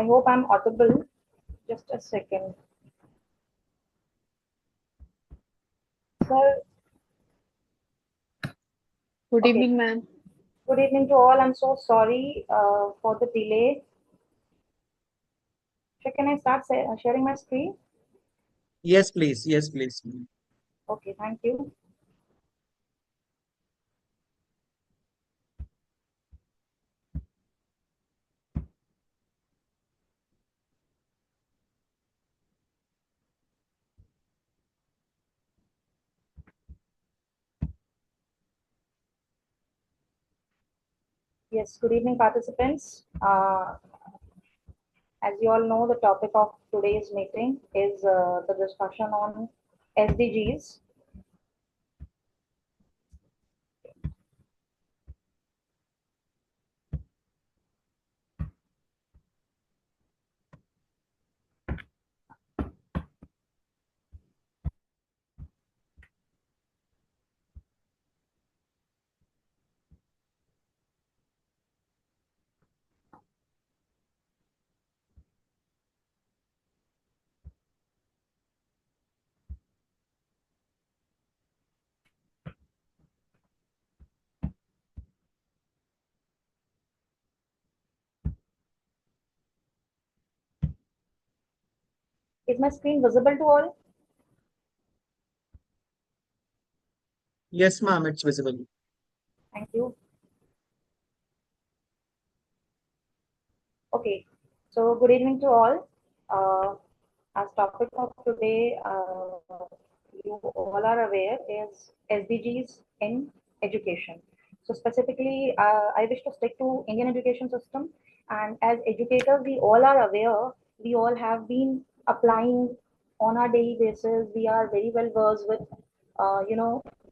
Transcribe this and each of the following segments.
I hope I'm audible. Just a second. Sir, Good okay. evening, ma'am. Good evening to all. I'm so sorry for the delay. So can I start sharing my screen? Yes, please. Yes, please. Okay, thank you. Yes, good evening, participants. As you all know, the topic of today's meeting is the discussion on SDGs. Is my screen visible to all? Yes, ma'am, it's visible. Thank you. Okay, so good evening to all. As topic of today, you all are aware is SDGs in education. So specifically, I wish to stick to Indian education system. And as educators, we all are aware. We all have been applying on a daily basis. We are very well versed with,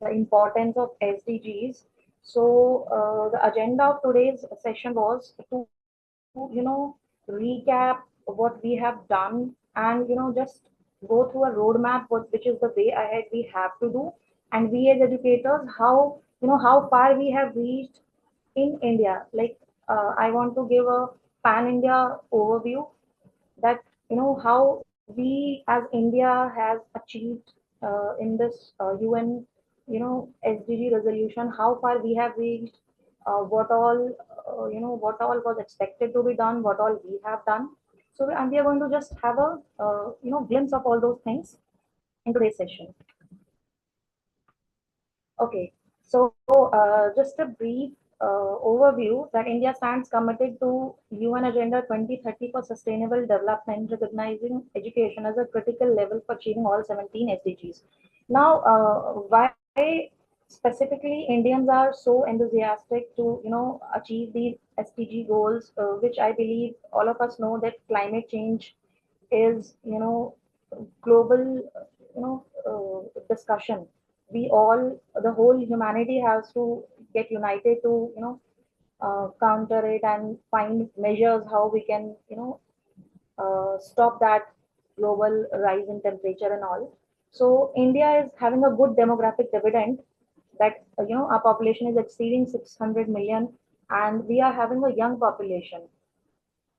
the importance of SDGs. So the agenda of today's session was to recap what we have done and just go through a roadmap which is the way ahead we have to do, and we as educators how how far we have reached in India. Like I want to give a pan India overview that how we as India has achieved in this UN SDG resolution, how far we have reached, what all what all was expected to be done, what all we have done. So and we are going to just have a glimpse of all those things in today's session. Okay, so just a brief overview that India stands committed to UN Agenda 2030 for Sustainable Development, recognizing education as a critical level for achieving all 17 SDGs. Now, why specifically Indians are so enthusiastic to achieve these SDG goals, which I believe all of us know that climate change is global discussion. We all, the whole humanity has to get united to counter it and find measures how we can stop that global rise in temperature and all. So India is having a good demographic dividend that our population is exceeding 600 million, and we are having a young population.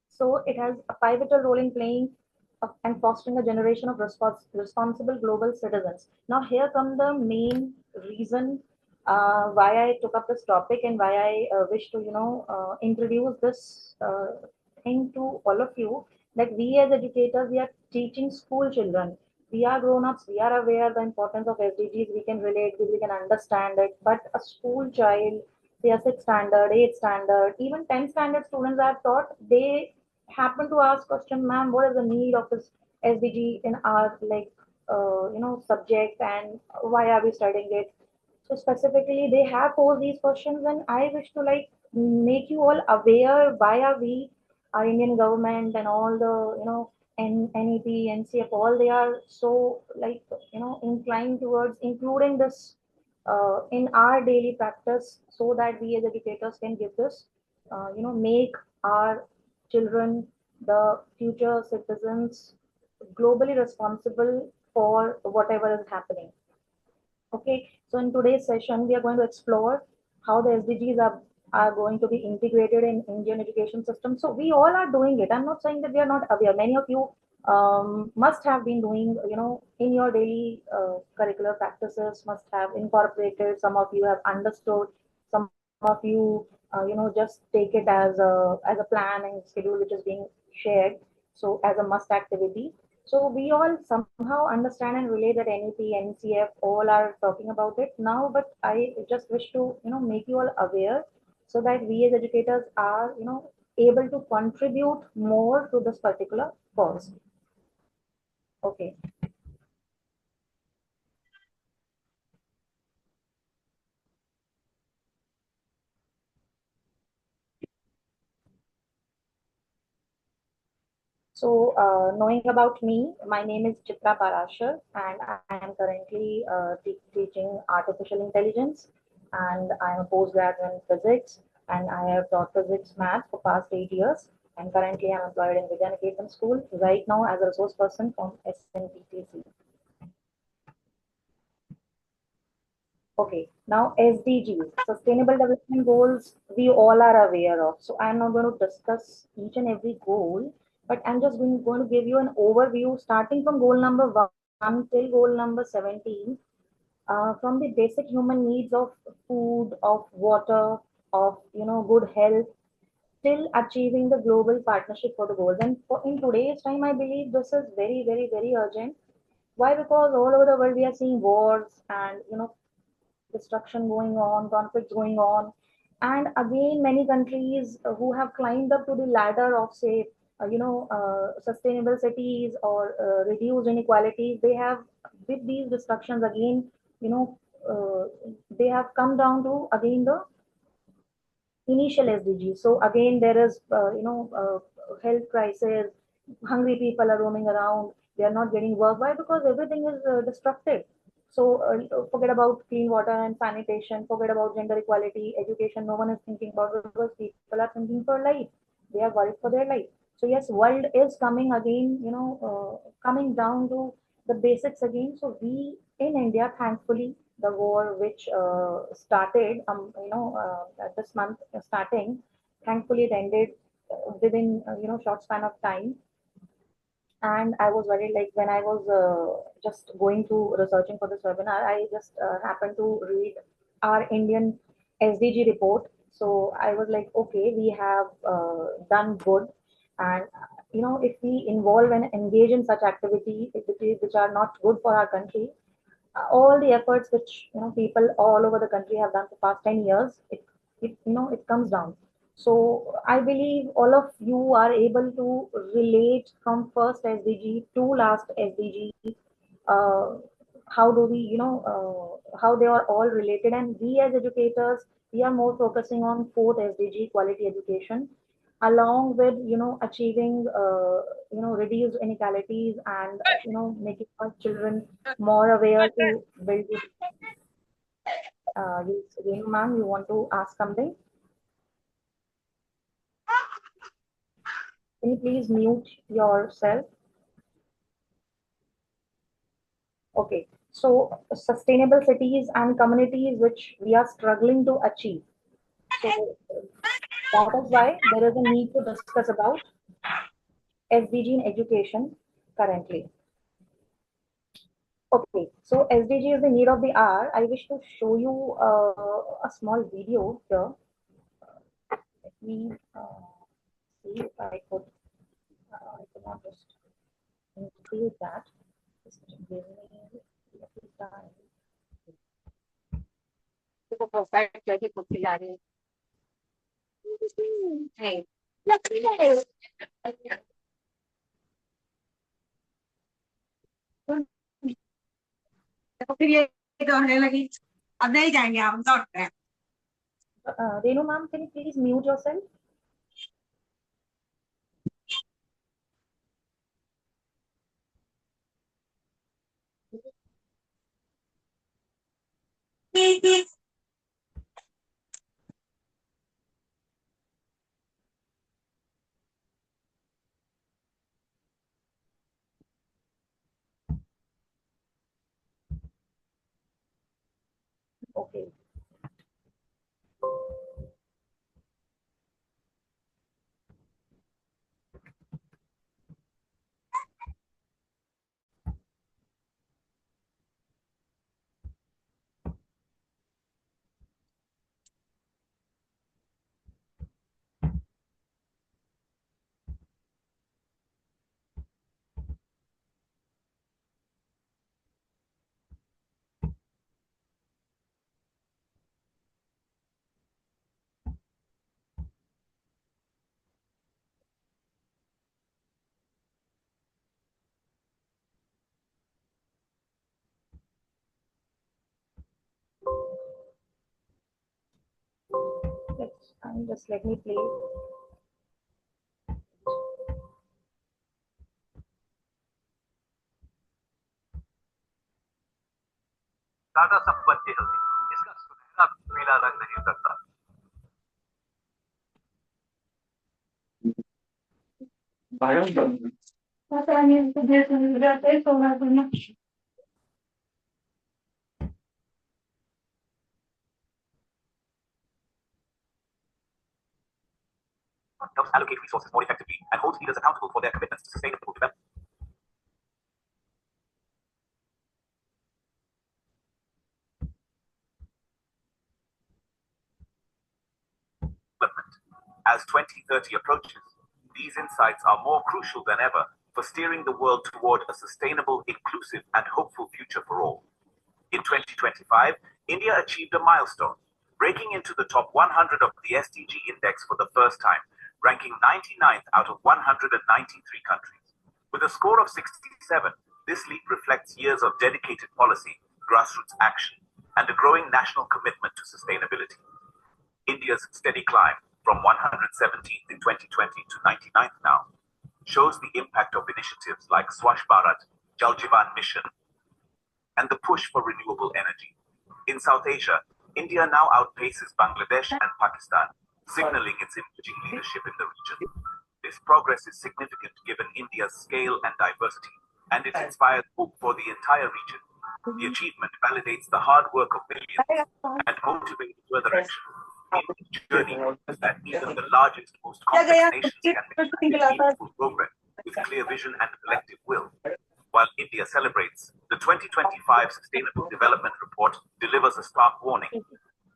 So it has a pivotal role in playing and fostering a generation of responsible global citizens. Now, here come the main reason why I took up this topic and why I wish to, introduce this thing to all of you. That we as educators, we are teaching school children. We are grown-ups. We are aware the importance of SDGs. We can relate. We can understand it. But a school child, say a sixth standard, eighth standard, even 10th standard students are taught, they happen to ask question, ma'am, what is the need of this SDG in our subject, and why are we studying it? So specifically, they have posed these questions, and I wish to like make you all aware why are we, our Indian government and all the NEP, NCF, all they are so like inclined towards including this in our daily practice, so that we as educators can give this, make our children the future citizens, globally responsible for whatever is happening. Okay, so in today's session, we are going to explore how the SDGs are are going to be integrated in Indian education system. So we all are doing it. I'm not saying that we are not aware. Many of you must have been doing, in your daily curricular practices, must have incorporated. Some of you have understood. Some of you, just take it as a plan and schedule which is being shared. So as a must activity. So we all somehow understand and relate that NEP, NCF, all are talking about it now. But I just wish to, make you all aware so that we as educators are, able to contribute more to this particular cause. Okay. So, knowing about me, my name is Chitra Parashar, and I am currently teaching artificial intelligence, and I am a postgraduate in physics, and I have taught physics math for past 8 years, and currently I'm employed in Vidyaniketan School right now as a resource person from SNPTC. Okay, now SDGs, Sustainable Development Goals, we all are aware of. So I'm not going to discuss each and every goal, but I'm just going to give you an overview starting from goal number 1 till goal number 17, from the basic human needs of food, of water, of good health, till achieving the global partnership for the goals. And in today's time, I believe this is very, very, very urgent. Why? Because all over the world we are seeing wars and destruction going on, conflicts going on. And again, many countries who have climbed up to the ladder of, say, sustainable cities or reduced inequalities, they have, with these destructions again, you know, they have come down to again the initial SDG. So again, there is, health crisis, hungry people are roaming around, they are not getting work. Why? Because everything is destructive. So forget about clean water and sanitation, forget about gender equality, education, no one is thinking about because people are thinking for life. They are worried for their life. So yes, world is coming again, coming down to the basics again. So we in India, thankfully, the war which started, this month starting, thankfully it ended within short span of time. And I was worried, like when I was just going to researching for this webinar, I just happened to read our Indian SDG report. So I was like, okay, we have done good, and if we involve and engage in such activities which are not good for our country, all the efforts which people all over the country have done for past 10 years, it comes down. So I believe all of you are able to relate from first SDG to last SDG. uh, how do we, how they are all related, and we as educators, we are more focusing on fourth SDG, quality education, along with achieving reduce inequalities and making our children more aware to build it. Yes, Renu ma'am, you want to ask something? Can you please mute yourself? Okay. So sustainable cities and communities which we are struggling to achieve. So that is why there is a need to discuss about SDG in education currently. Okay, so SDG is the need of the hour. I wish to show you a small video here. Let me see if I could. I cannot just include that. Just give me a little time. देखो profile क्या की copy ला रही है देखो फिर ये दौड़ने लगी अब नहीं जाएंगे हम दौड़ रहे हैं Renu ma'am, can you please mute yourself? Okay. second, just let me play. Tata संपत्ति होती इसका सुनहरा पीला रंग नहीं उतरता helps allocate resources more effectively and holds leaders accountable for their commitments to sustainable development. As 2030 approaches, these insights are more crucial than ever for steering the world toward a sustainable, inclusive, and hopeful future for all. In 2025, India achieved a milestone, breaking into the top 100 of the SDG index for the first time, ranking 99th out of 193 countries. With a score of 67, this leap reflects years of dedicated policy, grassroots action, and a growing national commitment to sustainability. India's steady climb from 117th in 2020 to 99th now shows the impact of initiatives like Swachh Bharat, Jal Jeevan Mission, and the push for renewable energy. In South Asia, India now outpaces Bangladesh and Pakistan, signaling its emerging leadership in the region. This progress is significant given India's scale and diversity, and it inspires hope for the entire region. The achievement validates the hard work of millions and motivates further action. India's journey is that even the largest, most complex nations can make meaningful progress with clear vision and collective will. While India celebrates, the 2025 Sustainable Development Report delivers a stark warning.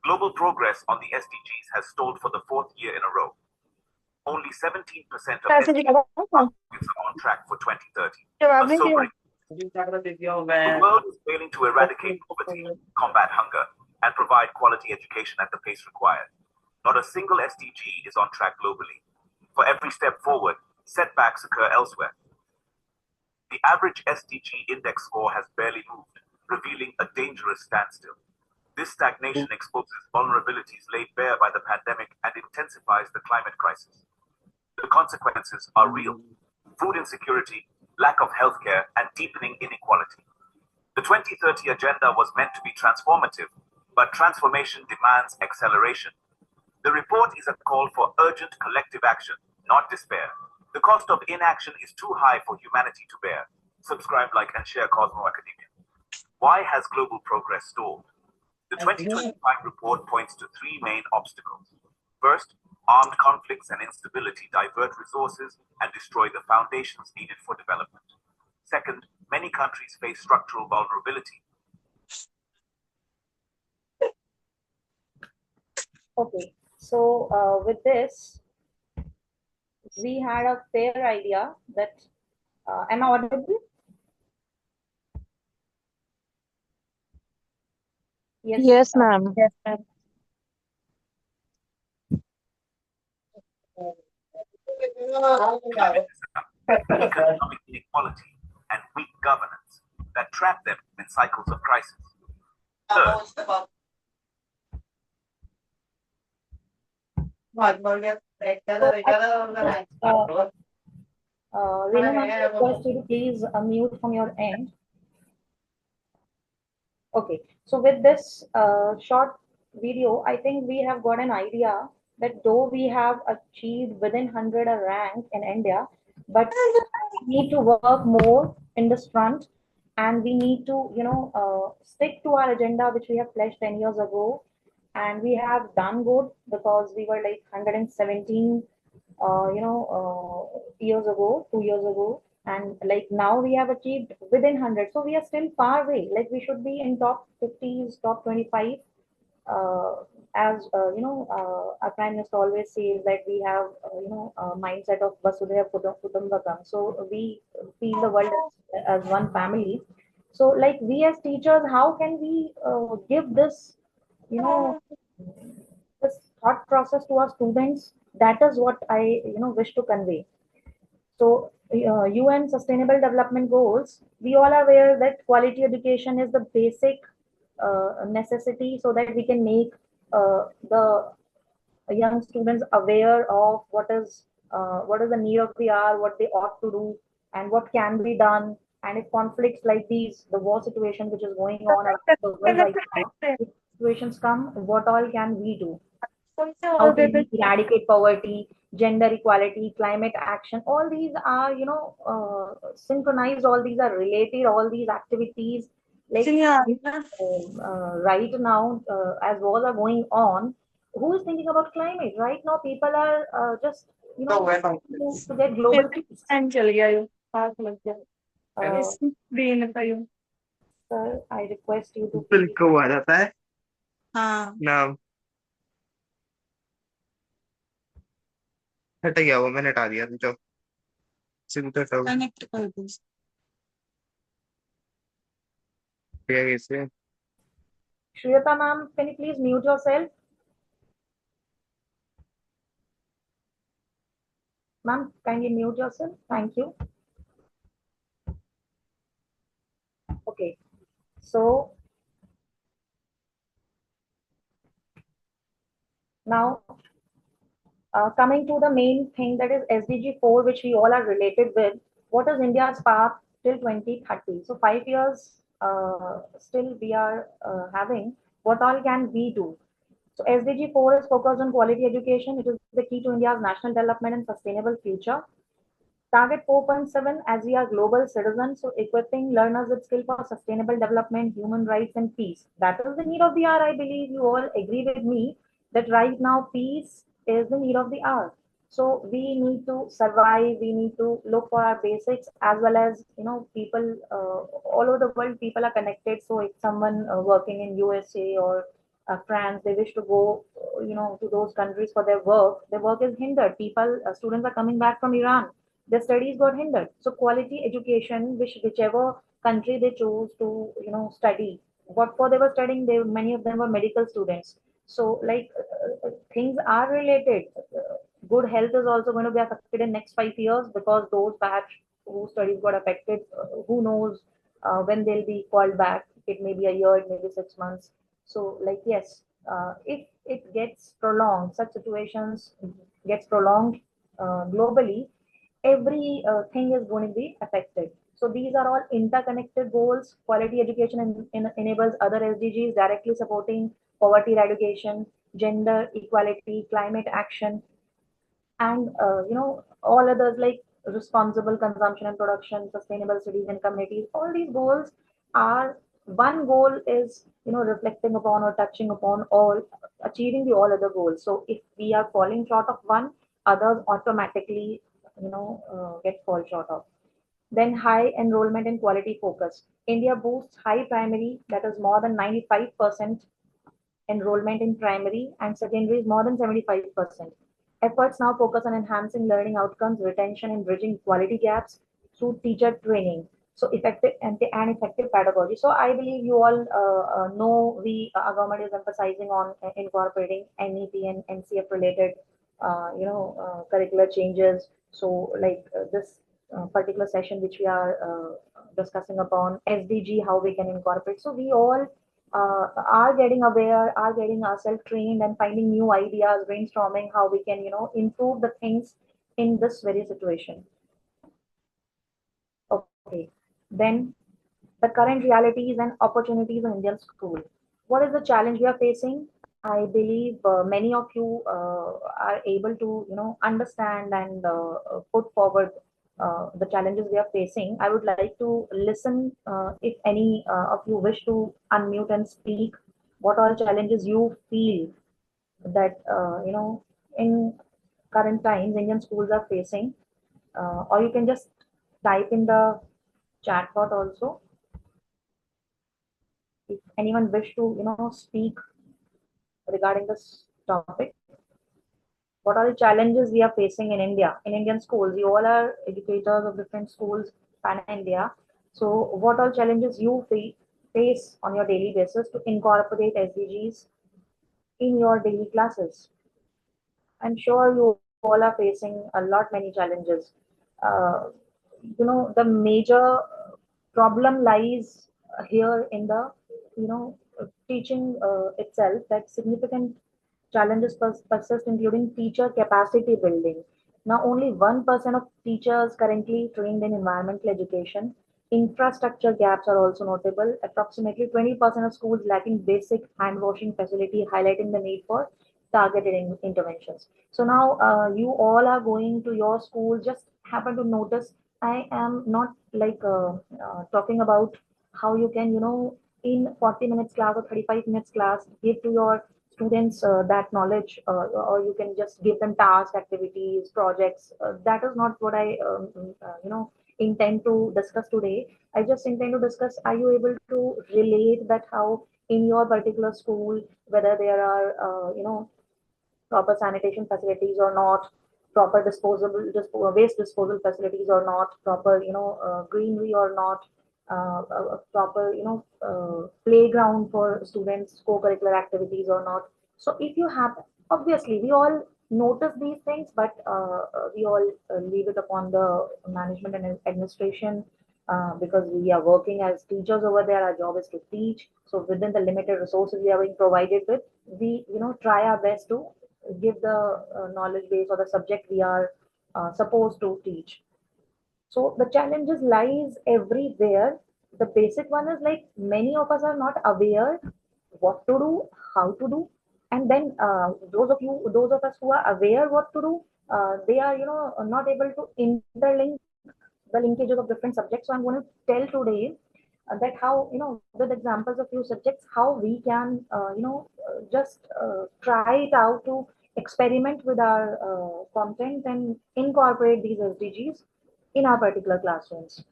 Global progress on the SDGs has stalled for the fourth year in a row. Only 17% of SDG targets are on track for 2030. A sobering. The world is failing to eradicate poverty, combat hunger, and provide quality education at the pace required. Not a single SDG is on track globally. For every step forward, setbacks occur elsewhere. The average SDG index score has barely moved, revealing a dangerous standstill. This stagnation exposes vulnerabilities laid bare by the pandemic and intensifies the climate crisis. The consequences are real: food insecurity, lack of healthcare, and deepening inequality. The 2030 agenda was meant to be transformative, but transformation demands acceleration. The report is a call for urgent collective action, not despair. The cost of inaction is too high for humanity to bear. Subscribe, like, and share Cosmo Academia. Why has global progress stalled? The 2025 report points to three main obstacles. First, armed conflicts and instability divert resources and destroy the foundations needed for development. Second, many countries face structural vulnerability. Okay, so with this, we had a fair idea that, am I audible? Yes, ma'am. Yes, ma'am. Economic inequality and weak governance that trap them in cycles of crisis. Third, Reena, I request you to please mute from your end. Okay, so with this short video, I think we have got an idea that though we have achieved within 100 a rank in India, but we need to work more in this front, and we need to, stick to our agenda which we have pledged 10 years ago, and we have done good because we were like 117, years ago, 2 years ago, and like now we have achieved within 100, so we are still far away. Like we should be in top 50s, top 25, uh, as our prime minister always says that we have mindset of Vasudhaiva Kutumbakam, so we feel the world as one family. So like we as teachers, how can we give this, you know this thought process to our students? That is what I wish to convey. So, UN Sustainable Development Goals, we all are aware that quality education is the basic necessity so that we can make the young students aware of what is the need of the hour, what they ought to do, and what can be done. And if conflicts like these, the war situation which is going on around the world right now, if situations come, what all can we do? How can we eradicate poverty, gender equality, climate action? All these are, synchronized. All these are related. All these activities, like right now, as wars are going on, who is thinking about climate? Right now, people are just, to get global peace. Uh, Sir, I request you to bill please. को आ जाता है हाँ नाम हट गया वो मैंने हटा दिया जो सिम तो हटाओ कनेक्ट कर दो क्या कैसे Shriyata ma'am, can you please mute yourself? Ma'am, kindly mute yourself. Thank you. Okay. So now, coming to the main thing, that is SDG 4, which we all are related with. What is India's path till 2030? So 5 years still we are having. What all can we do? So SDG 4 is focused on quality education. It is the key to India's national development and sustainable future. Target 4.7, as we are global citizens, so equipping learners with skill for sustainable development, human rights, and peace. That is the need of the hour. I believe you all agree with me that right now peace is the need of the hour. So we need to survive. We need to look for our basics, as well as, people all over the world. People are connected. So if someone working in USA or France, they wish to go, to those countries for their work. Their work is hindered. Students are coming back from Iran, their studies got hindered. So quality education, whichever country they chose to, study, what for they were studying, many of them were medical students. So like, things are related. Good health is also going to be affected in next 5 years, because those batch whose studies got affected, who knows when they'll be called back. It may be a year, it may be 6 months. So like, yes, if it gets prolonged, such situations gets prolonged globally, every thing is going to be affected. So these are all interconnected goals. Quality education enables other SDGs, directly supporting poverty eradication, gender equality, climate action, and all others like responsible consumption and production, sustainable cities and communities. All these goals are, one goal is, reflecting upon or touching upon all, achieving the all other goals. So if we are falling short of one, others automatically, get fall short of. Then high enrollment and quality focus. India boosts high primary, that is more than 95% enrollment in primary, and secondary is more than 75%. Efforts now focus on enhancing learning outcomes, retention, and bridging quality gaps through teacher training. So effective and effective pedagogy. So I believe you all know, our government is emphasizing on incorporating NEP and NCF related, curricular changes. So like, this particular session which we are discussing upon SDG, how we can incorporate. So we all are getting aware, are getting ourselves trained, and finding new ideas, brainstorming how we can, improve the things in this very situation. Okay. Then the current realities and opportunities in Indian school. What is the challenge we are facing? I believe many of you are able to, understand and put forward the challenges we are facing. I would like to listen if any of you wish to unmute and speak. What all challenges you feel that, in current times Indian schools are facing, or you can just type in the chat bot also. If anyone wish to, speak regarding this topic, what are the challenges we are facing in India, in Indian schools? You all are educators of different schools pan India. So what all challenges you face on your daily basis to incorporate SDGs in your daily classes? I'm sure you all are facing a lot many challenges. Uh, the major problem lies here in the, teaching itself, that significant Challenges persist, including teacher capacity building. Now, only 1% of teachers currently trained in environmental education. Infrastructure gaps are also notable. Approximately 20% of schools lacking basic hand washing facility, highlighting the need for targeted interventions. So now you all are going to your school, just happen to notice. I am not like talking about how you can, in 40 minutes class or 35 minutes class, give to your students that knowledge, or you can just give them task activities projects. That is not what I intend to discuss today. I just intend to discuss, are you able to relate that how in your particular school, whether there are proper sanitation facilities or not, proper waste disposal facilities or not, proper greenery or not, proper playground for students, co-curricular activities or not. So if you have, obviously we all notice these things, but we all leave it upon the management and administration, because we are working as teachers over there. Our job is to teach. So within the limited resources we are being provided with, we try our best to give the knowledge base or the subject we are supposed to teach. So the challenges lies everywhere. The basic one is like many of us are not aware what to do, how to do, and then those of us who are aware what to do, they are not able to interlink the linkages of different subjects. So I'm going to tell today that how, with examples of few subjects, how we can just try it out to experiment with our content and incorporate these SDGs in our particular classrooms.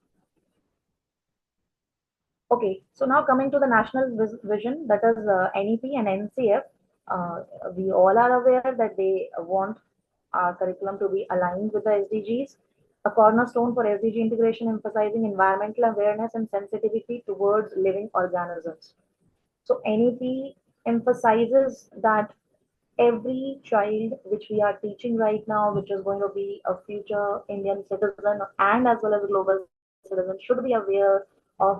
Okay, so now coming to the national vision, that is NEP and NCF. Uh, we all are aware that they want our curriculum to be aligned with the SDGs. A cornerstone for SDG integration, emphasizing environmental awareness and sensitivity towards living organisms. So NEP emphasizes that every child which we are teaching right now, which is going to be a future Indian citizen and as well as a global citizen, should be aware of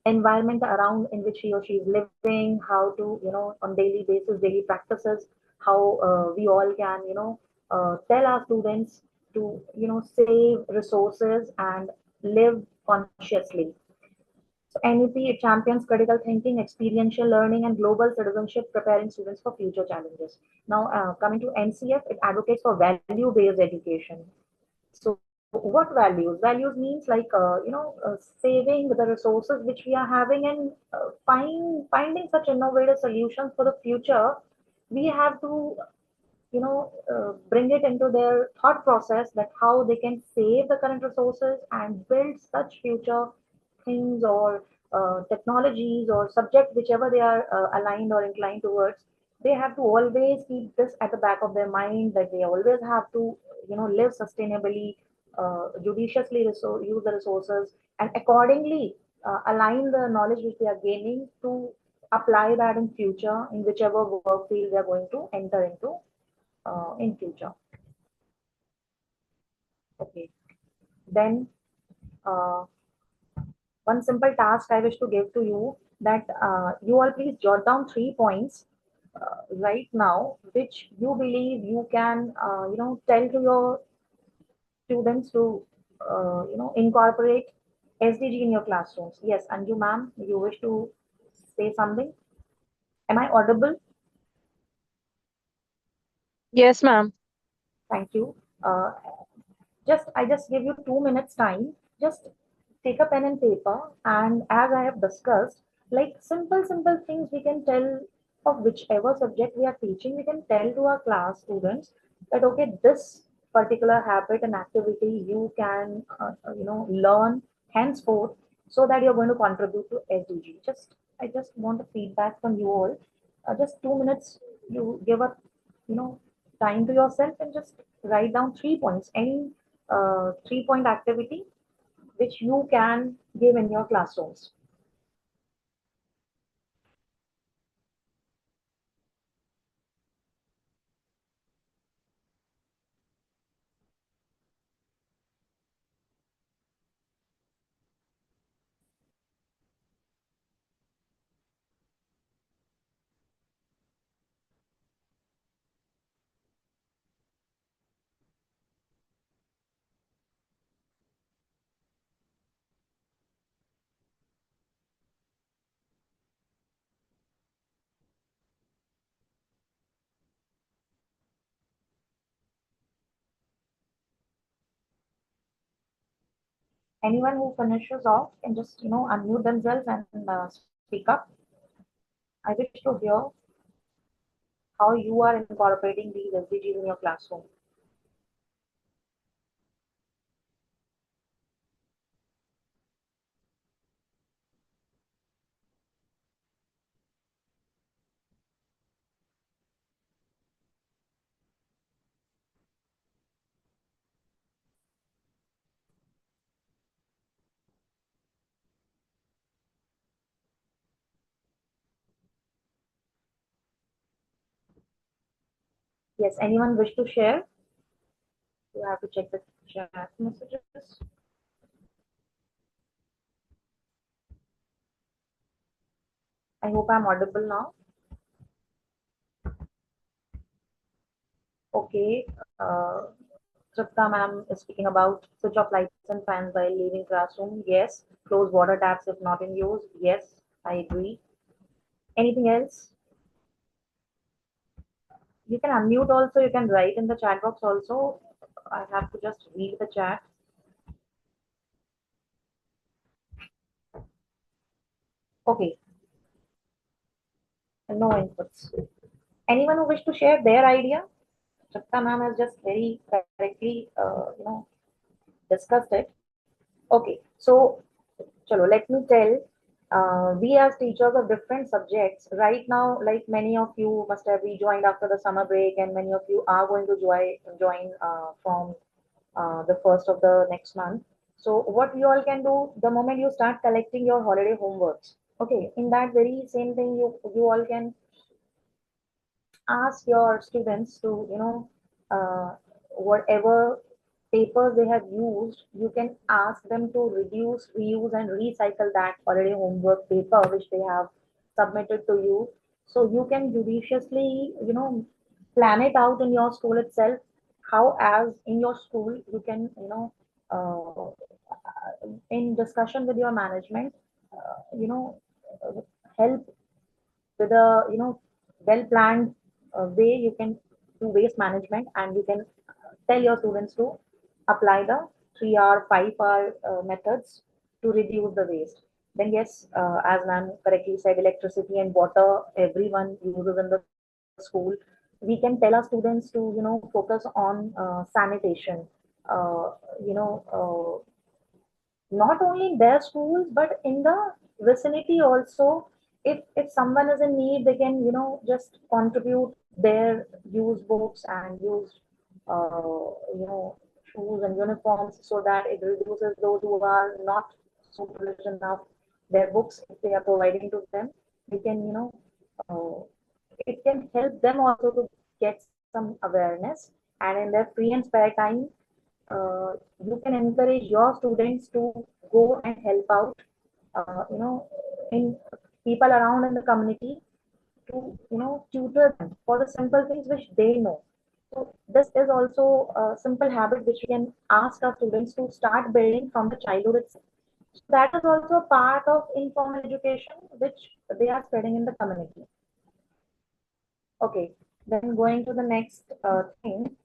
environment around in which he or she is living, how to on daily basis, daily practices, how we all can tell our students to save resources and live consciously. So NEP, it champions critical thinking, experiential learning, and global citizenship, preparing students for future challenges. Now, coming to NCF, it advocates for value-based education. So, what values? Values means like saving the resources which we are having and finding such innovative solutions for the future. We have to bring it into their thought process that how they can save the current resources and build such future things or technologies or subject whichever they are aligned or inclined towards. They have to always keep this at the back of their mind, that they always have to live sustainably, judiciously use the resources, and accordingly align the knowledge which they are gaining to apply that in future in whichever work field they are going to enter into in future. Okay. Then uh, one simple task I wish to give to you, that you all please jot down 3 points right now, which you believe you can tell to your students to incorporate SDG in your classrooms. Yes, Anju ma'am, you wish to say something? Am I audible? Yes, ma'am. Thank you. Uh, I just give you 2 minutes time. Just take a pen and paper, and as I have discussed, like simple things we can tell of whichever subject we are teaching, we can tell to our class students that okay, this particular habit and activity you can learn henceforth, so that you're going to contribute to SDG. I just want a feedback from you all. Just 2 minutes, you give a you know time to yourself and just write down 3 points, any 3 point activity which you can give in your classrooms. Anyone who finishes off can just, unmute themselves and speak up. I wish to hear how you are incorporating these SDGs in your classroom. Yes, anyone wish to share? You have to check the chat messages. I hope I'm audible now. Okay. Tripta ma'am is speaking about switch off lights and fans while leaving classroom. Yes. Close water taps if not in use. Yes, I agree. Anything else? You can unmute also. You can write in the chat box also. I have to just read the chat. Okay. No inputs. Anyone who wish to share their idea? Tripta ma'am has just very correctly, discussed it. Okay. So chalo, let me tell. We as teachers of different subjects, right now, like many of you must have rejoined after the summer break, and many of you are going to join from the first of the next month. So what you all can do the moment you start collecting your holiday homeworks, okay, in that very same thing, you all can ask your students to, whatever papers they have used, you can ask them to reduce, reuse, and recycle that holiday homework paper which they have submitted to you. So you can judiciously, plan it out in your school itself. How, as in your school, you can, in discussion with your management, help with a well planned way you can do waste management, and you can tell your students to apply the 3 hour 5 hour methods to reduce the waste. Then yes, as ma'am correctly said, electricity and water everyone uses in the school. We can tell our students to focus on sanitation, uh, you know not only in their schools but in the vicinity also. If someone is in need, they can just contribute their used books and used shoes and uniforms, so that it reduces those who are not so privileged enough. Their books, if they are providing to them, they can uh, it can help them also to get some awareness. And in their free and spare time, you can encourage your students to go and help out, in people around in the community, to tutor them for the simple things which they know. So this is also a simple habit which we can ask our students to start building from the childhood itself. So that is also a part of informal education which they are spreading in the community. Okay, then going to the next thing.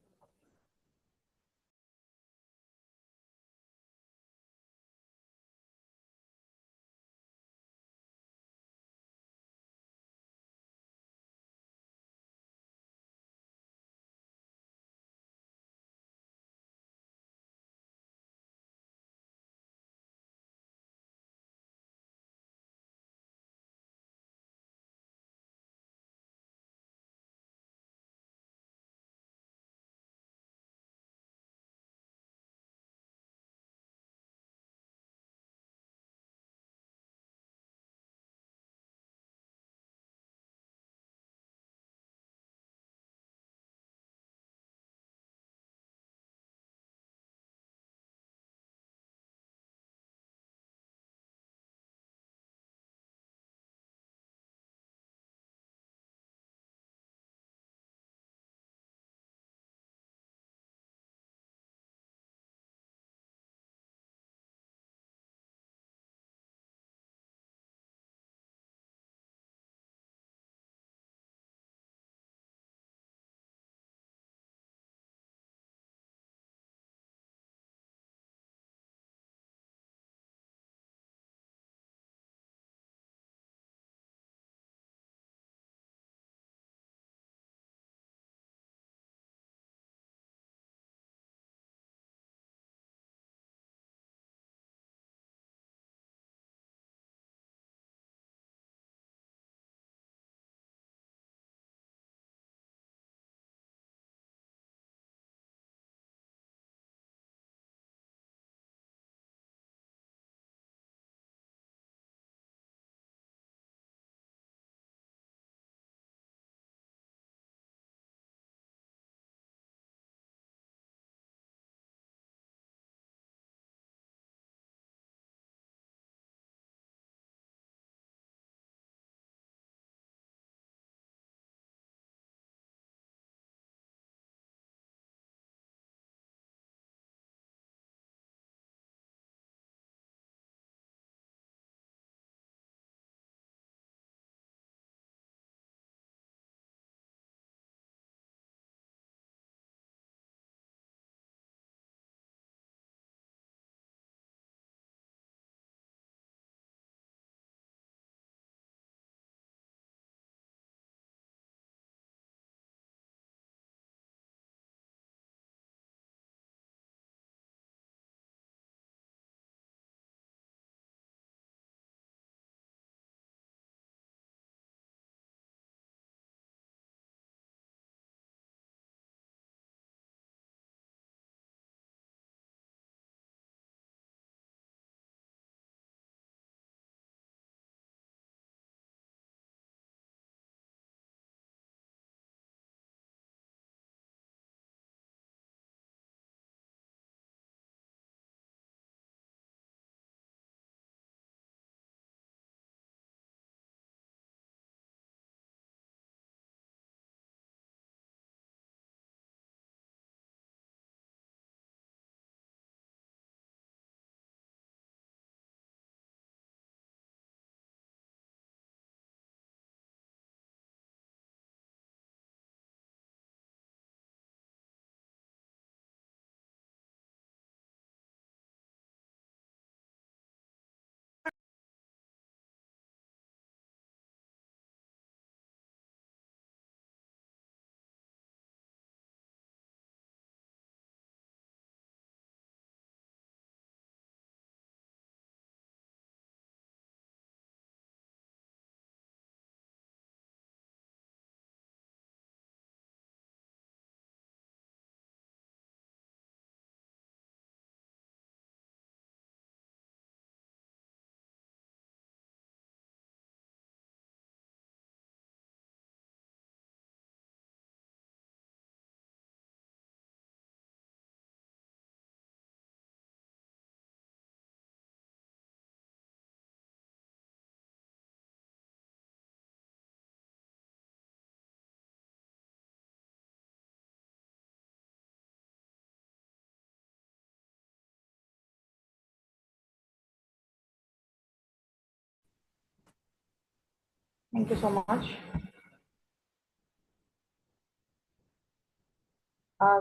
Thank you so much.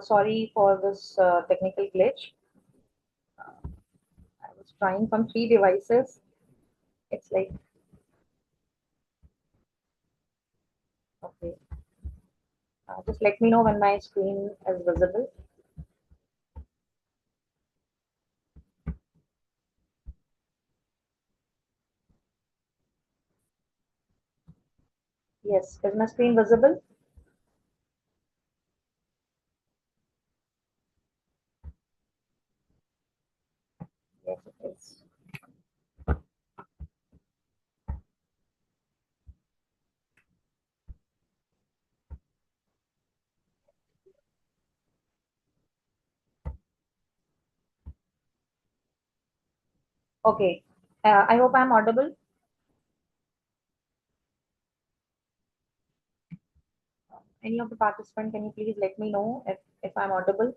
Sorry for this technical glitch. I was trying from three devices. It's like, okay. Just let me know when my screen is visible. Yes, is my screen visible? Yes, it is. Okay. I hope I'm audible. Any of the participants, can you please let me know if I'm audible?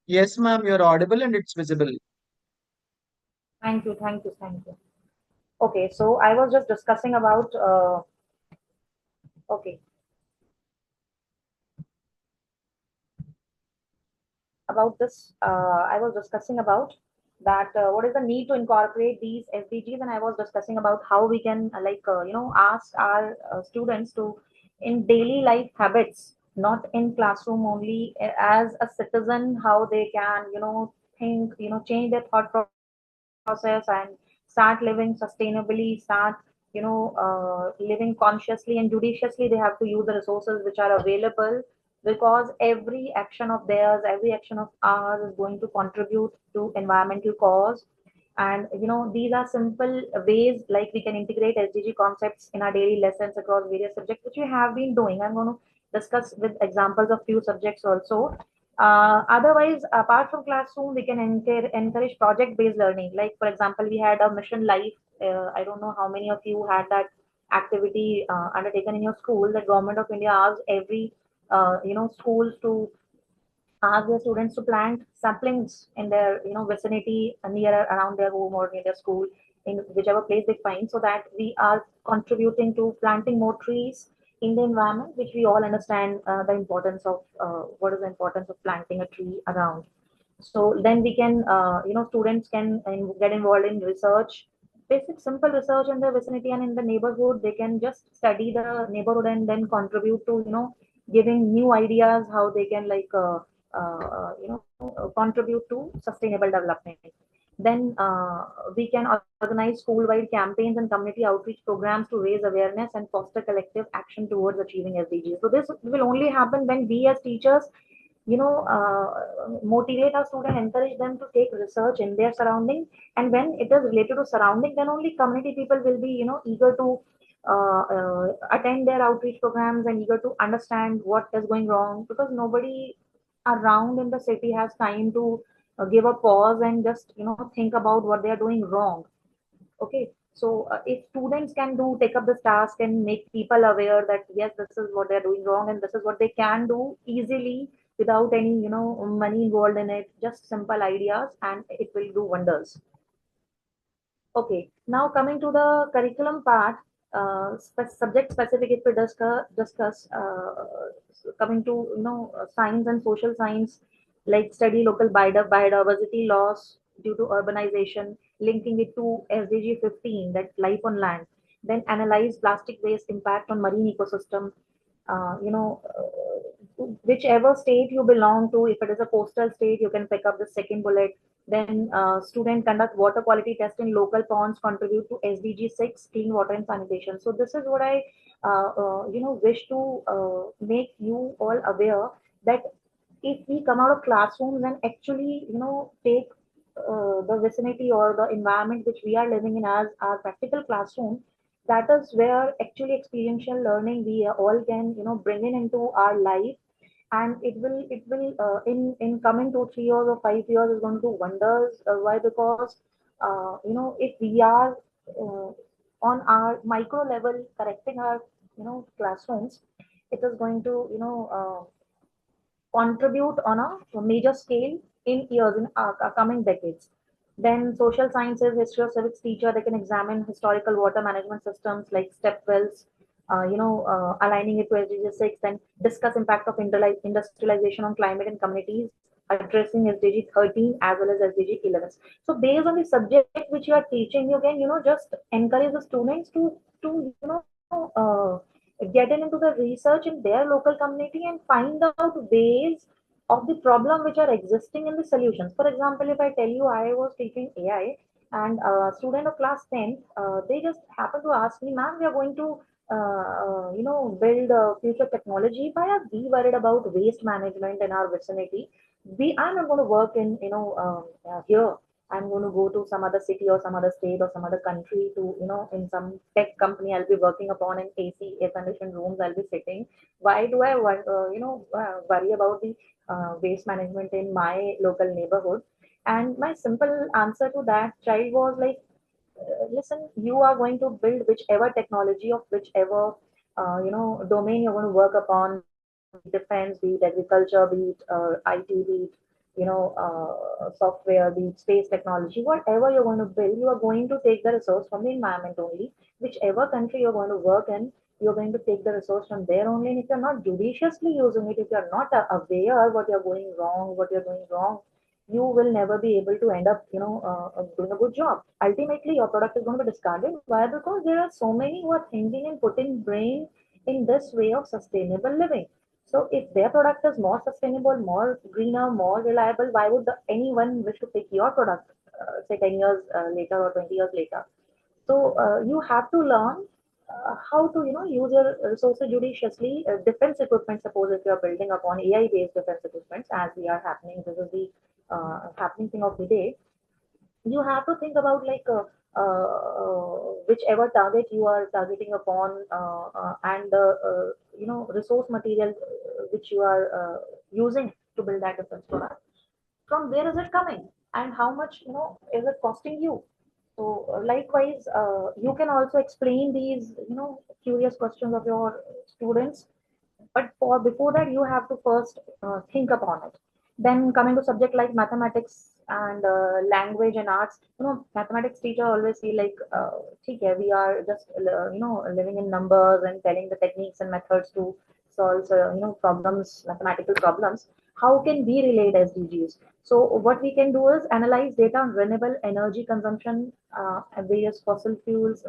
Yes, ma'am, you're audible and it's visible. Thank you, thank you, thank you. Okay, so I was just discussing about, okay, about this, I was discussing about that what is the need to incorporate these SDGs, and I was discussing about how we can ask our students to in daily life habits, not in classroom only, as a citizen, how they can think, change their thought process and start living sustainably, start living consciously and judiciously. They have to use the resources which are available, because every action of theirs, every action of ours is going to contribute to environmental cause. And these are simple ways like we can integrate SDG concepts in our daily lessons across various subjects, which we have been doing. I'm going to discuss with examples of few subjects also. Otherwise, apart from classroom, we can encourage project-based learning. Like, for example, we had a mission life. I don't know how many of you had that activity undertaken in your school. The government of India asks every, schools to ask their students to plant saplings in their vicinity, near around their home or near their school, in whichever place they find, so that we are contributing to planting more trees in the environment, which we all understand the importance of what is the importance of planting a tree around. So then we can students can get involved in research, basic simple research in the vicinity and in the neighborhood. They can just study the neighborhood and then contribute to giving new ideas how they can contribute to sustainable development. Then we can organize school-wide campaigns and community outreach programs to raise awareness and foster collective action towards achieving SDGs. So this will only happen when we as teachers motivate our students, encourage them to take research in their surrounding. And when it is related to surrounding, then only community people will be eager to attend their outreach programs and eager to understand what is going wrong, because nobody around in the city has time to give a pause and just think about what they are doing wrong. Okay, so if students can do take up this task and make people aware that yes, this is what they're doing wrong and this is what they can do easily without any money involved in it, just simple ideas, and it will do wonders. Okay, now coming to the curriculum part, subject specific, if we discuss coming to science and social science, like study local biodiversity loss due to urbanization, linking it to SDG 15, that life on land. Then analyze plastic waste impact on marine ecosystem. Whichever state you belong to, if it is a coastal state, you can pick up the second bullet. Then student conduct water quality test in local ponds, contribute to SDG 6, clean water and sanitation. So this is what I wish to make you all aware, that if we come out of classrooms and actually take the vicinity or the environment which we are living in as our practical classroom, that is where actually experiential learning we all can bring in into our life. And it will in coming 2 3 years or 5 years is going to do wonders. Why? Because if we are uh, on our micro level correcting our classrooms, it is going to contribute on a major scale in years, in coming decades. Then social sciences, history or civics teacher, they can examine historical water management systems like step wells, aligning it to SDG 6, then discuss impact of industrialization on climate and communities, addressing SDG 13 as well as SDG 11. So based on the subject which you are teaching, you can, just encourage the students to get into the research in their local community and find out ways of the problem which are existing in the solutions. For example, if I tell you I was teaching AI and a student of class 10, they just happened to ask me, ma'am, we are going to build future technology. Why are we worried about waste management in our vicinity? I'm not going to work in, here. I'm going to go to some other city or some other state or some other country to, in some tech company I'll be working upon in AC, air conditioned rooms I'll be sitting. Why do I, worry about the waste management in my local neighborhood? And my simple answer to that child was like, listen, you are going to build whichever technology of whichever domain you're going to work upon, be it defense, be it agriculture, be it IT, be it software, be it space technology, whatever you're going to build, you are going to take the resource from the environment only. Whichever country you're going to work in, you're going to take the resource from there only. And if you're not judiciously using it, if you're not aware what you're going wrong, what you're doing wrong, you will never be able to end up, doing a good job. Ultimately, your product is going to be discarded. Why? Because there are so many who are thinking and putting brain in this way of sustainable living. So if their product is more sustainable, more greener, more reliable, why would anyone wish to pick your product, say 10 years later or 20 years later? So you have to learn how to use your resources judiciously. Defense equipment, suppose if you are building upon AI based defense equipments, as we are happening, this is the happening thing of the day. You have to think about like whichever target you are targeting upon, and the resource material which you are using to build that defense product. From where is it coming, and how much is it costing you? So likewise, you can also explain these curious questions of your students, but for before that you have to first think upon it. Then coming to subject like mathematics and language and arts, mathematics teacher always feel like, okay, we are just living in numbers and telling the techniques and methods to solve problems, mathematical problems. How can we relate SDGs? So what we can do is analyze data on renewable energy consumption, and various fossil fuels,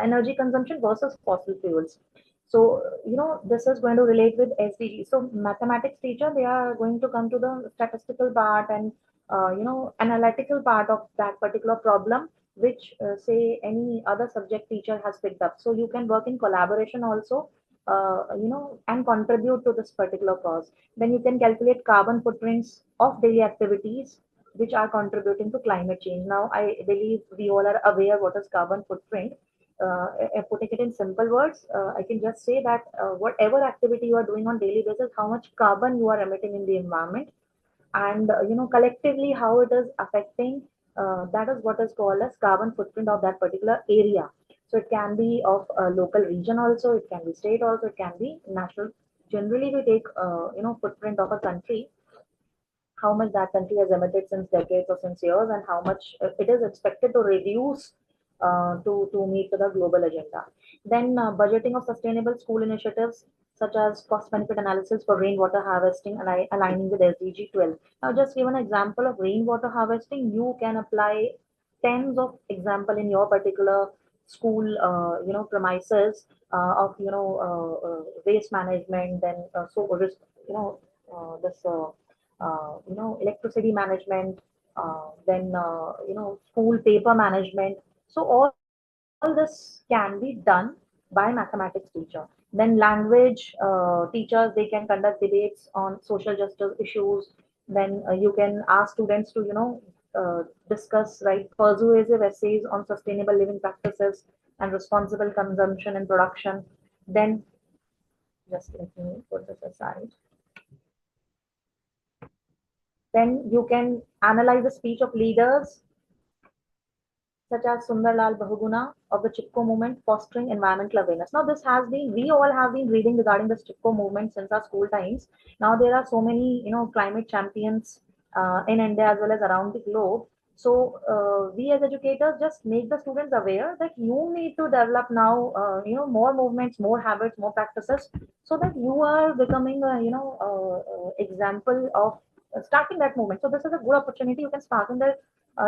energy consumption versus fossil fuels. So, this is going to relate with SDG. So, mathematics teacher, they are going to come to the statistical part and, analytical part of that particular problem, which, say, any other subject teacher has picked up. So, you can work in collaboration also, and contribute to this particular cause. Then you can calculate carbon footprints of daily activities which are contributing to climate change. Now, I believe we all are aware what is carbon footprint. Putting it in simple words, I can just say that whatever activity you are doing on daily basis, how much carbon you are emitting in the environment, and collectively how it is affecting. That is what is called as carbon footprint of that particular area. So it can be of a local region also, it can be state also, it can be national. Generally, we take footprint of a country, how much that country has emitted since decades or since years, and how much it is expected to reduce to meet the global agenda. Then budgeting of sustainable school initiatives such as cost benefit analysis for rainwater harvesting and aligning with SDG 12. Now, just give an example of rainwater harvesting. You can apply tens of example in your particular school, premises, of waste management, then this electricity management, then school paper management. So all this can be done by mathematics teacher. Then language teachers, they can conduct debates on social justice issues. Then you can ask students to discuss, write persuasive essays on sustainable living practices and responsible consumption and production. Then just let me put this aside. Then you can analyze the speech of leaders such as Sundarlal Bahuguna of the Chipko movement, fostering environmental awareness. Now, this has been, we all have been reading regarding the Chipko movement since our school times. Now, there are so many, climate champions in India as well as around the globe. So we as educators just make the students aware that you need to develop now, more movements, more habits, more practices, so that you are becoming a, example of starting that movement. So this is a good opportunity. You can start in their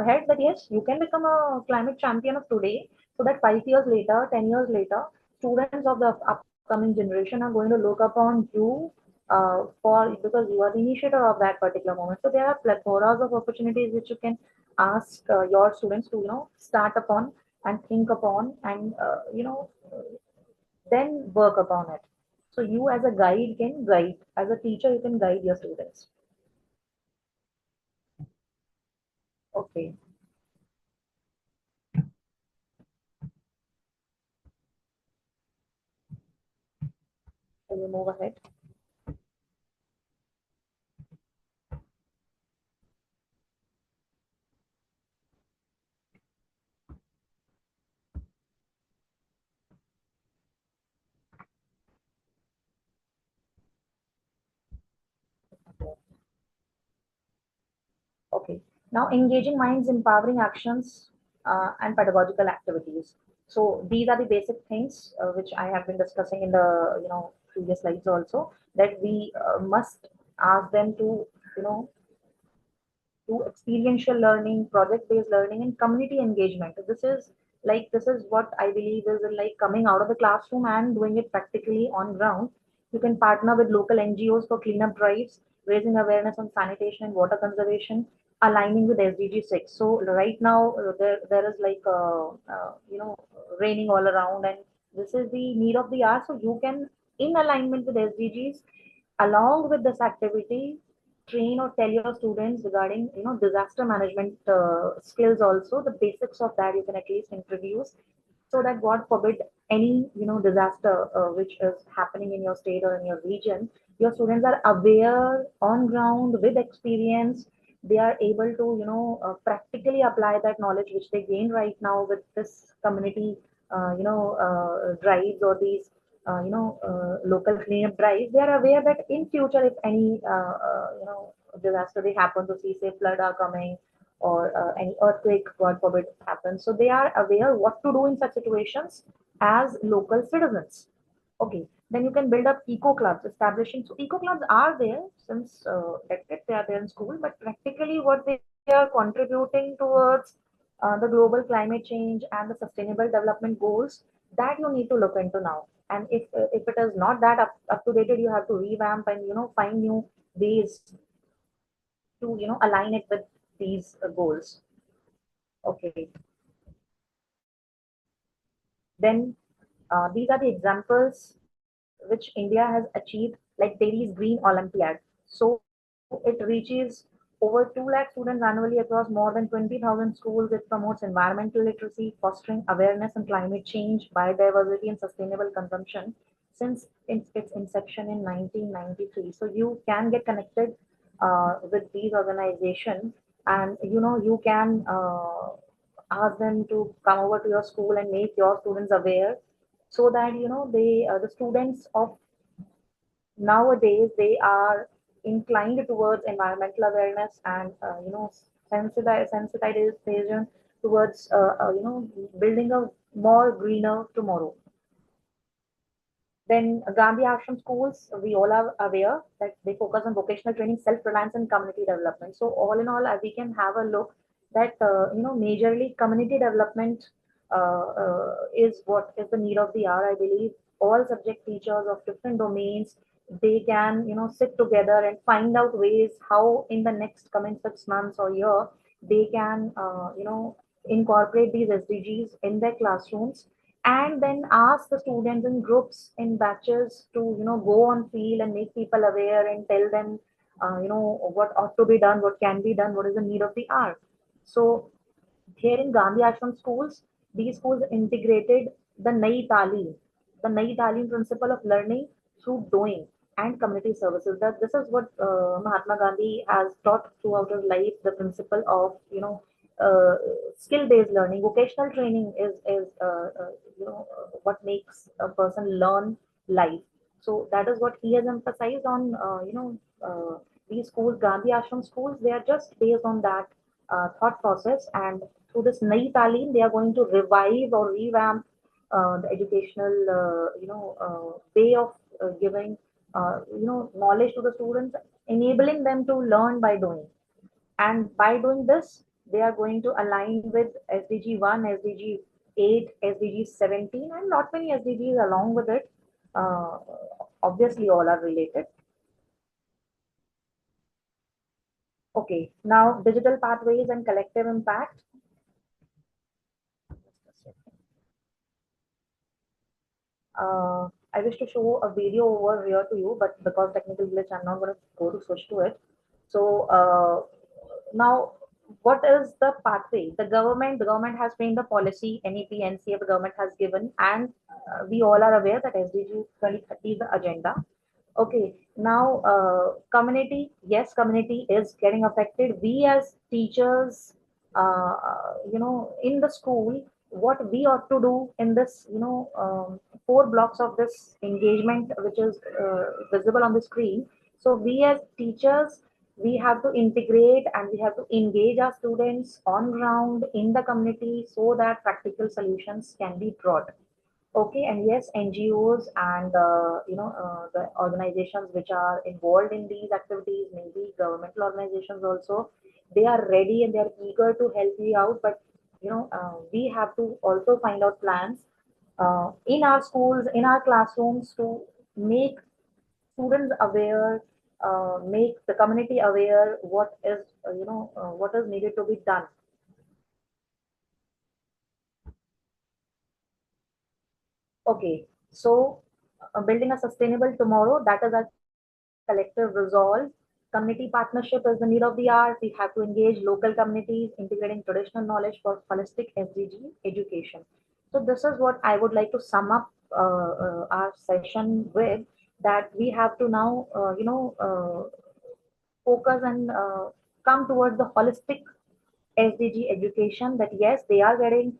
head that yes, you can become a climate champion of today, so that 5 years later, 10 years later, students of the upcoming generation are going to look upon you for because you are the initiator of that particular moment. So there are plethoras of opportunities which you can ask your students to start upon and think upon and then work upon it. So you as a guide can guide, as a teacher you can guide your students. Okay, so we move ahead. Okay. Now, engaging minds, empowering actions, and pedagogical activities. So these are the basic things which I have been discussing in the previous slides also, that we must ask them to you know to experiential learning, project-based learning, and community engagement. This is what I believe is like coming out of the classroom and doing it practically on ground. You can partner with local NGOs for cleanup drives, raising awareness on sanitation and water conservation, aligning with SDG 6. So right now there is like raining all around, and this is the need of the hour. So you can, in alignment with SDGs, along with this activity, train or tell your students regarding disaster management skills also. The basics of that you can at least introduce, so that god forbid any disaster which is happening in your state or in your region, your students are aware on ground with experience. They are able to practically apply that knowledge which they gain right now with this community drives or these local cleanup drives. They are aware that in future, if any disaster they happen to see, say flood are coming or any earthquake, God forbid, happens. So they are aware what to do in such situations as local citizens. Okay, then you can build up eco clubs, establishing. So eco clubs are there since decades. They are there in school, but practically what they are contributing towards the global climate change and the sustainable development goals, that you need to look into now. And if it is not that up to date, you have to revamp and find new ways to align it with these goals. Okay, then these are the examples which India has achieved, like Delhi's Green Olympiad. So it reaches over 2 lakh students annually across more than 20,000 schools. It promotes environmental literacy, fostering awareness on climate change, biodiversity, and sustainable consumption since its inception in 1993. So you can get connected with these organizations, and you can ask them to come over to your school and make your students aware, so that the students of nowadays, they are inclined towards environmental awareness and sensitization towards building a more greener tomorrow. Then Gandhi Ashram schools, we all are aware that they focus on vocational training, self-reliance, and community development. So all in all, we can have a look that majorly community development is what is the need of the hour. I believe all subject teachers of different domains, they can sit together and find out ways how in the next coming 6 months or year they can incorporate these SDGs in their classrooms, and then ask the students in groups, in batches, to go on field and make people aware and tell them what ought to be done, what can be done, what is the need of the hour. So here in Gandhi Ashram schools, these schools integrated the Nai Talim principle of learning through doing and community services. That this is what Mahatma Gandhi has taught throughout his life. The principle of uh, skill-based learning, vocational training is what makes a person learn life. So that is what he has emphasized on. These schools, Gandhi Ashram schools, they are just based on that thought process, and through this Nai Talim, they are going to revive or revamp the educational, way of giving, knowledge to the students, enabling them to learn by doing. And by doing this, they are going to align with SDG 1, SDG 8, SDG 17, and not many SDGs along with it. Uh, Obviously, all are related. Okay, now digital pathways and collective impact. I wish to show a video over here to you, but because technical glitch, I'm not going to go to switch to it. So now, what is the pathway? The government has framed the policy, NEP, NCF, the government has given, and we all are aware that SDG 2030 is the agenda. Okay, now community, yes, community is getting affected. We as teachers, in the school, what we ought to do in this, four blocks of this engagement, which is visible on the screen. So we as teachers, we have to integrate and we have to engage our students on ground in the community so that practical solutions can be brought. Okay, and yes, NGOs and the organizations which are involved in these activities, maybe governmental organizations also, they are ready and they are eager to help you out. But we have to also find out plans in our schools, in our classrooms, to make students aware, make the community aware what is needed to be done. Okay, so building a sustainable tomorrow, that is our collective resolve. Community partnership is the need of the hour. We have to engage local communities, integrating traditional knowledge for holistic SDG education. So this is what I would like to sum up our session with, that we have to now, focus and come towards the holistic SDG education, that yes, they are getting,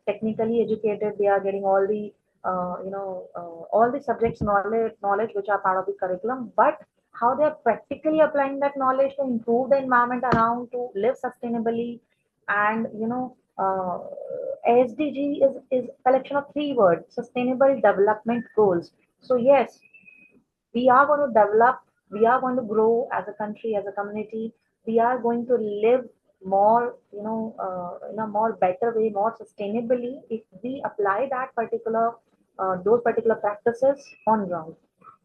technically educated. They are getting all the subjects knowledge which are part of the curriculum, but how they are practically applying that knowledge to improve the environment around, to live sustainably, and SDG is collection of three words: sustainable development goals. So yes, we are going to develop, we are going to grow as a country, as a community. We are going to live more, in a more better way, more sustainably, if we apply that particular, those particular practices on ground.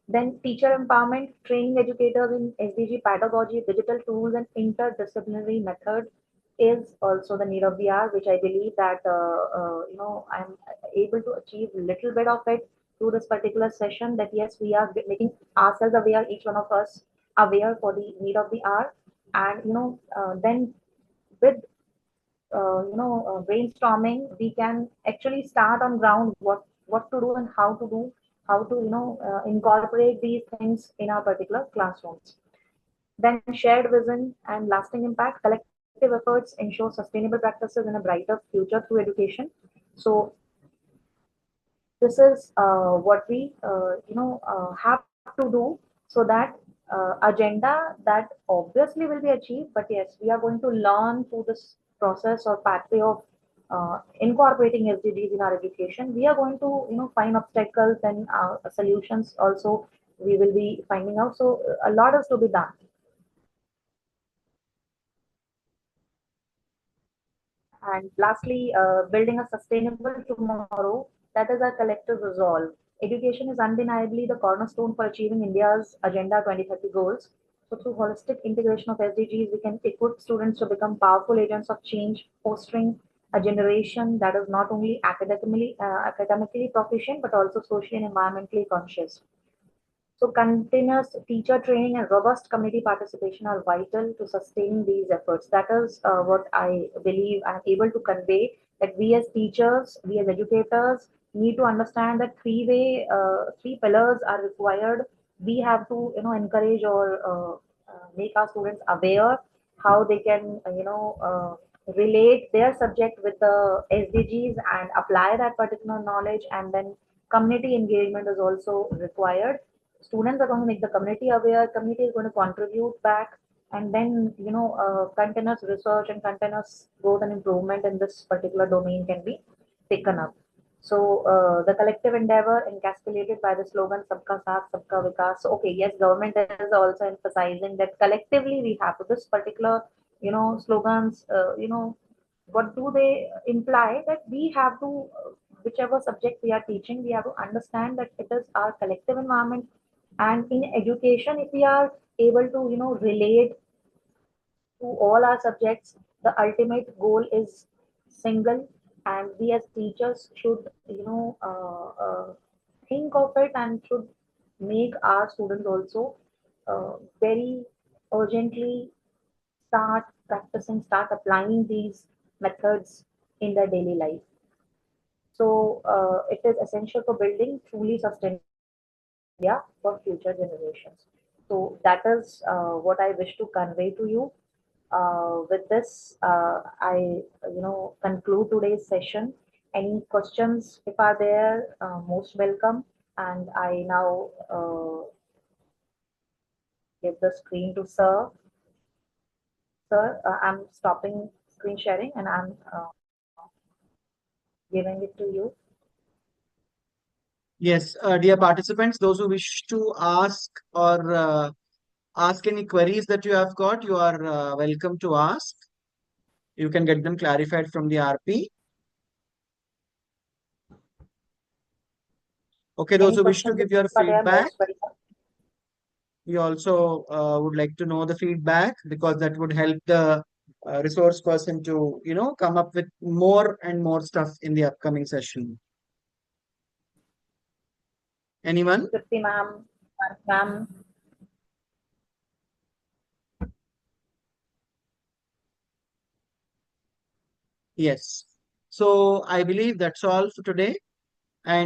Then teacher empowerment, training educators in SDG pedagogy, digital tools, and interdisciplinary method is also the need of the hour, which I believe that I'm able to achieve a little bit of it through this particular session. That yes, we are making ourselves aware, each one of us aware for the need of the hour, and then with brainstorming, we can actually start on ground what to do and how to do, how to incorporate these things in our particular classrooms. Then shared vision and lasting impact, collective efforts ensure sustainable practices and a brighter future through education. So this is what we have to do, so that agenda that obviously will be achieved. But yes, we are going to learn through this process or pathway of incorporating SDGs in our education. We are going to find obstacles and solutions also we will be finding out. So a lot is to be done. And lastly, building a sustainable tomorrow, that is our collective resolve. Education is undeniably the cornerstone for achieving India's Agenda 2030 goals. So, through holistic integration of SDGs, we can equip students to become powerful agents of change, fostering a generation that is not only academically proficient but also socially and environmentally conscious. So continuous teacher training and robust community participation are vital to sustain these efforts. That is what I believe I'm able to convey, that we as teachers, we as educators need to understand that three pillars are required. We have to, encourage or make our students aware how they can, relate their subject with the SDGs and apply that particular knowledge. And then community engagement is also required. Students are going to make the community aware, community is going to contribute back, and then continuous research and continuous growth and improvement in this particular domain can be taken up. So the collective endeavor encapsulated by the slogan "Sabka Saath, Sabka Vikas." So, okay, yes, government is also emphasizing that collectively we have to this particular slogans. What do they imply? That we have to whichever subject we are teaching, we have to understand that it is our collective environment. And in education, if we are able to relate to all our subjects, the ultimate goal is single, and we as teachers should think of it and should make our students also very urgently start practicing, start applying these methods in their daily life. So it is essential for building truly sustainable India for future generations. So that is what I wish to convey to you. With this, I conclude today's session. Any questions, if are there, most welcome. And I now give the screen to Sir. Sir, I'm stopping screen sharing and I'm giving it to you. Yes, dear participants, those who wish to ask or ask any queries that you have got, you are welcome to ask. You can get them clarified from the RP. Okay, those Any who wish to questions, give your if are there, feedback, most welcome. we also would like to know the feedback because that would help the resource person to, come up with more and more stuff in the upcoming session. Anyone? Tripti ma'am, ma'am. Yes. So I believe that's all for today.